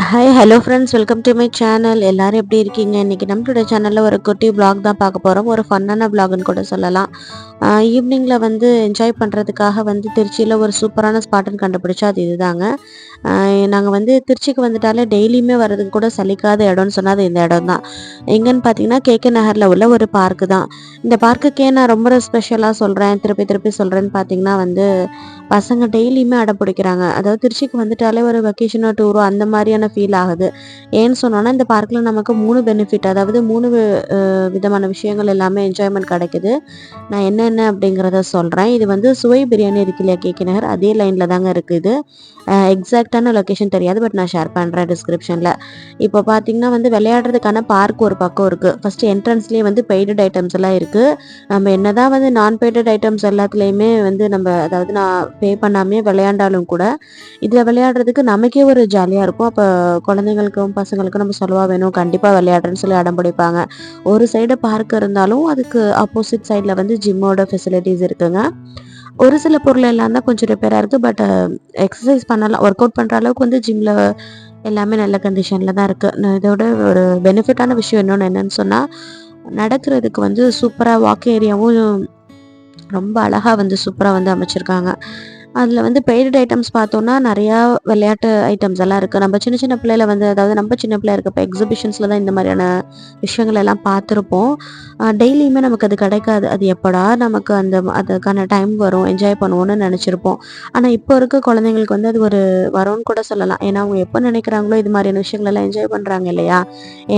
Hi hello friends, welcome to my channel. எல்லாரும் எப்படி இருக்கீங்க? இன்றைக்கி நம்மளோட சேனலில் ஒரு குட்டி vlog தான் பார்க்க போகிறோம். ஒரு ஃபன்னான vlogன்னு கூட சொல்லலாம். ஈவினிங்கில் வந்து என்ஜாய் பண்ணுறதுக்காக வந்து திருச்சியில் ஒரு சூப்பரான ஸ்பாட்டுன்னு கண்டுபிடிச்சா அது இதுதாங்க. நாங்கள் வந்து திருச்சிக்கு வந்துட்டாலே டெய்லியுமே வர்றதுக்கு கூட சலிக்காத இடம்னு சொன்னால் அது இந்த இடம் தான். எங்கன்னு பார்த்தீங்கன்னா கேகே நகரில் உள்ள ஒரு பார்க்கு தான். இந்த பார்க்குக்கே நான் ரொம்ப ஸ்பெஷலாக சொல்கிறேன், திருப்பி திருப்பி சொல்கிறேன்னு பார்த்தீங்கன்னா வந்து பசங்க டெய்லியுமே அடம் பிடிக்கிறாங்க. அதாவது திருச்சிக்கு வந்துட்டாலே ஒரு வெக்கேஷனோ டூரோ அந்த மாதிரியான ஃபீல் ஆகுது. ஏன்னு சொன்னோன்னா இந்த பார்க்கில் நமக்கு 3 பெனிஃபிட், அதாவது 3 விதமான விஷயங்கள் எல்லாமே என்ஜாய்மெண்ட் கிடைக்குது. நான் என்னென்ன அப்படிங்கிறத சொல்கிறேன். இது வந்து சுவை பிரியாணி இருக்கு இல்லையா கேகே நகர், அதே லைனில் தாங்க இருக்குது. எக்ஸாக்டான லொக்கேஷன் தெரியாது, பட் நான் ஷேர் பண்ணுறேன் டிஸ்கிரிப்ஷனில். இப்போ பார்த்தீங்கன்னா வந்து விளையாடுறதுக்கான பார்க் ஒரு பக்கம் இருக்குது. ஃபஸ்ட்டு என்ட்ரன்ஸ்லேயே வந்து பெய்டட் ஐட்டம்ஸ் எல்லாம் இருக்குது. நம்ம என்னதான் வந்து நான் பெய்டட் ஐட்டம்ஸ் எல்லாத்துலேயுமே வந்து நம்ம அதாவது நான் பே பண்ணாமே விளையாண்டாலும் கூட இதில் விளையாடுறதுக்கு நமக்கே ஒரு ஜாலியாக இருக்கும். அப்போ குழந்தைங்களுக்கும் பசங்களுக்கும் நம்ம சொல்லவா வேணும், கண்டிப்பாக விளையாடுறேன்னு சொல்லி அடம் பிடிப்பாங்க. ஒரு சைடு பார்க் இருந்தாலும் அதுக்கு ஆப்போசிட் சைடில் வந்து ஜிம்மோட ஃபெசிலிட்டிஸ் இருக்குங்க. ஒரு சில பொருள் எல்லாம் தான் கொஞ்சம் ரிப்பேராக இருக்குது. பட் எக்ஸசைஸ் பண்ணலாம், ஒர்க் அவுட் பண்ணுற அளவுக்கு வந்து ஜிம்மில் எல்லாமே நல்ல கண்டிஷனில் தான் இருக்குது. நான் இதோட ஒரு பெனிஃபிட்டான விஷயம் இன்னொன்று என்னன்னு சொன்னால், நடக்கிறதுக்கு வந்து சூப்பராக வாக் ஏரியாவும் ரொம்ப அழகாக வந்து சூப்பராக வந்து அமைச்சிருக்காங்க. அதில் வந்து பெய்டட் ஐட்டம்ஸ் பார்த்தோன்னா நிறையா விளையாட்டு ஐட்டம்ஸ் எல்லாம் இருக்குது. நம்ம சின்ன சின்ன பிள்ளையில வந்து அதாவது நம்ம சின்ன பிள்ளையா இருக்கப்போ எக்ஸிபிஷன்ஸில் தான் இந்த மாதிரியான விஷயங்கள் எல்லாம் பார்த்துருப்போம். டெய்லியுமே நமக்கு அது கிடைக்காது. அது எப்படா நமக்கு அதுக்கான டைம் வரும், என்ஜாய் பண்ணுவோன்னு நினச்சிருப்போம். ஆனால் இப்போ இருக்க குழந்தைங்களுக்கு வந்து அது ஒரு வரும்னு கூட சொல்லலாம். ஏன்னா அவங்க எப்போ நினைக்கிறாங்களோ இது மாதிரியான விஷயங்கள் எல்லாம் என்ஜாய் பண்ணுறாங்க இல்லையா?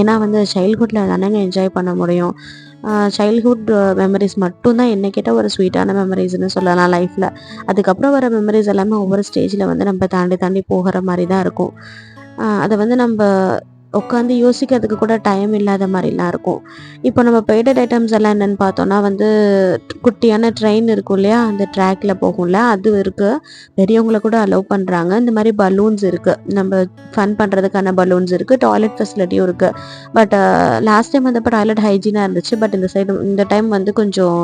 ஏன்னா வந்து சைல்ட்ஹுட்டில் தானேங்க என்ஜாய் பண்ண முடியும். சைல்ட்ஹுட் மெமரிஸ் மட்டும்தான் என்ன கேட்டால் ஒரு ஸ்வீட்டான மெமரிஸ்ன்னு சொல்லலாம் லைஃப்பில். அதுக்கப்புறம் வர மெமரிஸ் எல்லாமே ஒவ்வொரு ஸ்டேஜில் வந்து நம்ம தாண்டி தாண்டி போகிற மாதிரி தான் இருக்கும். அதை வந்து நம்ம உட்காந்து யோசிக்கிறதுக்கு கூட டைம் இல்லாத மாதிரிலாம் இருக்கும். இப்போ நம்ம பெய்டட் ஐட்டம்ஸ் எல்லாம் என்னென்னு பார்த்தோன்னா வந்து குட்டியான ட்ரெயின் இருக்கும் இல்லையா, அந்த ட்ராக்ல போகும்ல, அது இருக்குது. பெரியவங்களை கூட அலோவ் பண்ணுறாங்க. இந்த மாதிரி பலூன்ஸ் இருக்குது, நம்ம ஃபன் பண்ணுறதுக்கான பலூன்ஸ் இருக்குது. டாய்லெட் ஃபெசிலிட்டியும் இருக்குது. பட் லாஸ்ட் டைம் வந்தப்போ டாய்லெட் ஹைஜீனாக இருந்துச்சு. பட் இந்த டைம் வந்து கொஞ்சம்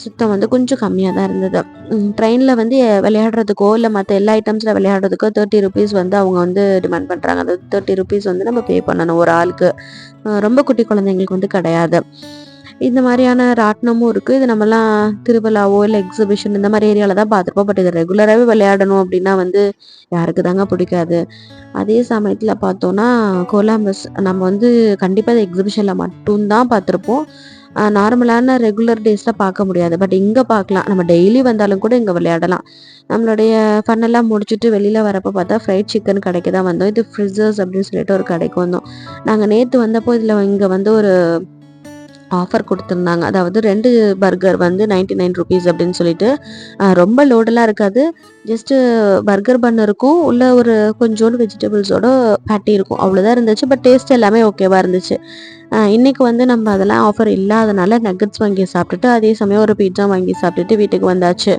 சுத்தம் வந்து கொஞ்சம் கம்மியாக தான் இருந்தது. ட்ரெயினில் வந்து விளையாடுறதுக்கோ இல்லை மற்ற எல்லா ஐட்டம்ஸில் விளையாடுறதுக்கோ 30 ருபீஸ் வந்து அவங்க வந்து டிமாண்ட் பண்ணுறாங்க. அது 30 ருபீஸ் வந்து நம்ம பே பண்ணணும் ஒரு ஆளுக்கு. ரொம்ப குட்டி குழந்தைங்களுக்கு வந்து கிடையாது. இந்த மாதிரியான ராட்டினமும் இருக்குது. இது நம்மலாம் திருவிழாவோ இல்லை எக்ஸிபிஷன் இந்த மாதிரி ஏரியாவில் தான் பார்த்துருப்போம். பட் இது ரெகுலராகவே விளையாடணும் அப்படின்னா வந்து யாருக்கு தாங்க பிடிக்காது. அதே சமயத்தில் பார்த்தோன்னா கொலம்பஸ் நம்ம வந்து கண்டிப்பாக இந்த எக்ஸிபிஷனில் மட்டும்தான் பார்த்துருப்போம். நார்மலான ரெகுலர் டேஸில் பார்க்க முடியாது. பட் இங்கே பார்க்கலாம். நம்ம டெய்லி வந்தாலும் கூட இங்கே விளையாடலாம். நம்மளுடைய ஃபன்னெல்லாம் முடிச்சுட்டு வெளியில் வரப்போ பார்த்தா ஃப்ரைட் சிக்கன் கடைக்கு தான் வந்தோம். இது ஃப்ரிஸர்ஸ் அப்படின்னு சொல்லிட்டு ஒரு கடைக்கு வந்தோம். நாங்கள் நேற்று வந்தப்போ இதில் இங்கே வந்து ஒரு ஆஃபர் கொடுத்துருந்தாங்க. அதாவது 2 பர்கர் வந்து 99 ருபீஸ் அப்படின்னு சொல்லிட்டு ரொம்ப லோடெல்லாம் இருக்காது. ஜஸ்ட்டு பர்கர் பன் இருக்கும், உள்ள ஒரு கொஞ்சோண்டு வெஜிடபிள்ஸோட பேட்டி இருக்கும், அவ்வளோதான் இருந்துச்சு. பட் டேஸ்ட் எல்லாமே ஓகேவாக இருந்துச்சு. இன்றைக்கி வந்து நம்ம அதெல்லாம் ஆஃபர் இல்லாதனால நக்கட்ஸ் வாங்கி சாப்பிட்டுட்டு அதே சமயம் ஒரு பீட்சா வாங்கி சாப்பிட்டுட்டு வீட்டுக்கு வந்தாச்சு.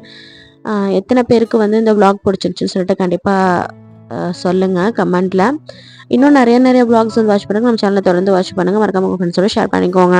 எத்தனை பேருக்கு வந்து இந்த vlog பிடிச்சிருச்சுன்னு சொல்லிட்டு கண்டிப்பாக சொல்லுங்கள் கமெண்ட்டில். இன்னும் நிறைய விளாக்ஸ் வந்து வாட்ச் பண்ணுங்கள். நம்ம சேனலை தொடர்ந்து வாட்ச் பண்ணுங்கள். மறக்காம உங்கள் ஃப்ரெண்ட்ஸோட ஷேர் பண்ணிக்கோங்க.